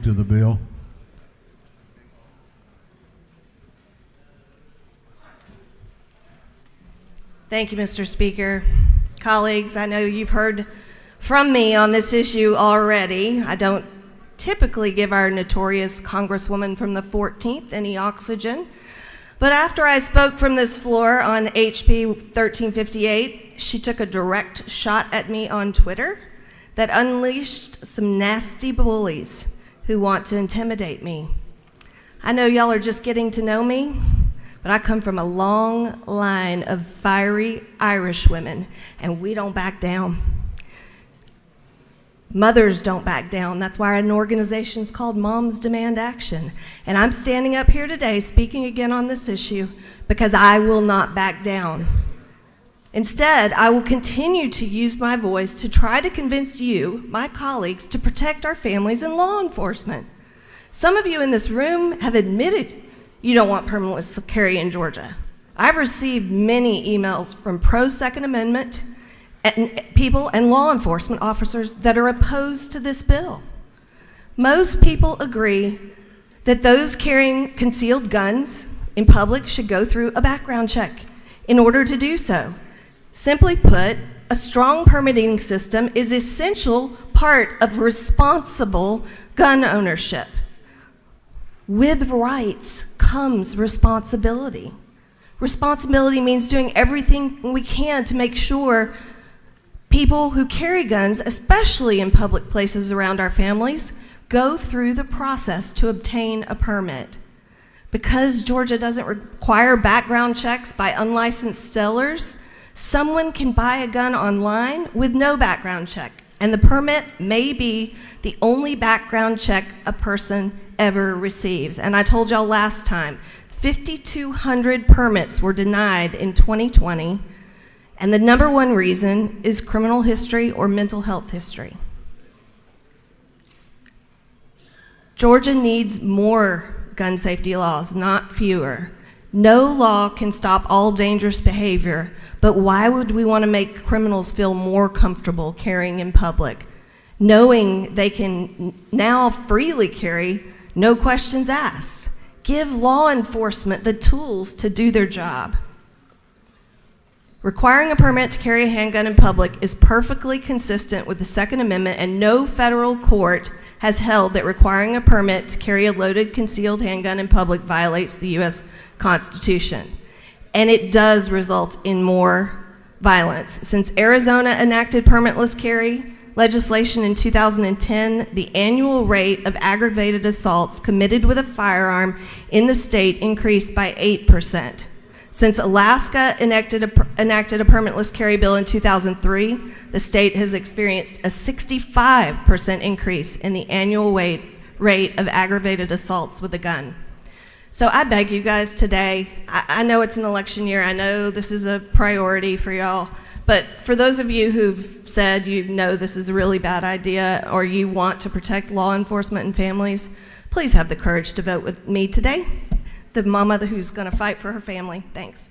To the bill. Thank you, Mr. Speaker. Colleagues, I know you've heard from me on this issue already. I don't typically give our notorious Congresswoman from the 14th any oxygen, but after I spoke from this floor on HB 1358, she took a direct shot at me on Twitter that unleashed some nasty bullies who want to intimidate me. I know y'all are just getting to know me, but I come from a long line of fiery Irish women, and we don't back down. Mothers don't back down. That's why an organization is called Moms Demand Action. And I'm standing up here today speaking again on this issue because I will not back down. Instead, I will continue to use my voice to try to convince you, my colleagues, to protect our families and law enforcement. Some of you in this room have admitted you don't want permitless carry in Georgia. I've received many emails from pro-Second Amendment and people and law enforcement officers that are opposed to this bill. Most people agree that those carrying concealed guns in public should go through a background check in order to do so. Simply put, a strong permitting system is an essential part of responsible gun ownership. With rights comes responsibility. Responsibility means doing everything we can to make sure people who carry guns, especially in public places around our families, go through the process to obtain a permit. Because Georgia doesn't require background checks by unlicensed sellers, someone can buy a gun online with no background check, and the permit may be the only background check a person ever receives. And I told y'all last time, 5,200 permits were denied in 2020, and the number one reason is criminal history or mental health history. Georgia needs more gun safety laws, not fewer. No law can stop all dangerous behavior, but why would we want to make criminals feel more comfortable carrying in public, knowing they can now freely carry, no questions asked? Give law enforcement the tools to do their job. Requiring a permit to carry a handgun in public is perfectly consistent with the Second Amendment, and no federal court has held that requiring a permit to carry a loaded concealed handgun in public violates the U.S. Constitution. And it does result in more violence. Since Arizona enacted permitless carry legislation in 2010, the annual rate of aggravated assaults committed with a firearm in the state increased by 8%. Since Alaska enacted a permitless carry bill in 2003, the state has experienced a 65% increase in the annual rate of aggravated assaults with a gun. So I beg you guys today, I know it's an election year, I know this is a priority for y'all, but for those of you who've said you know this is a really bad idea or you want to protect law enforcement and families, please have the courage to vote with me today, the mama who's going to fight for her family. Thanks.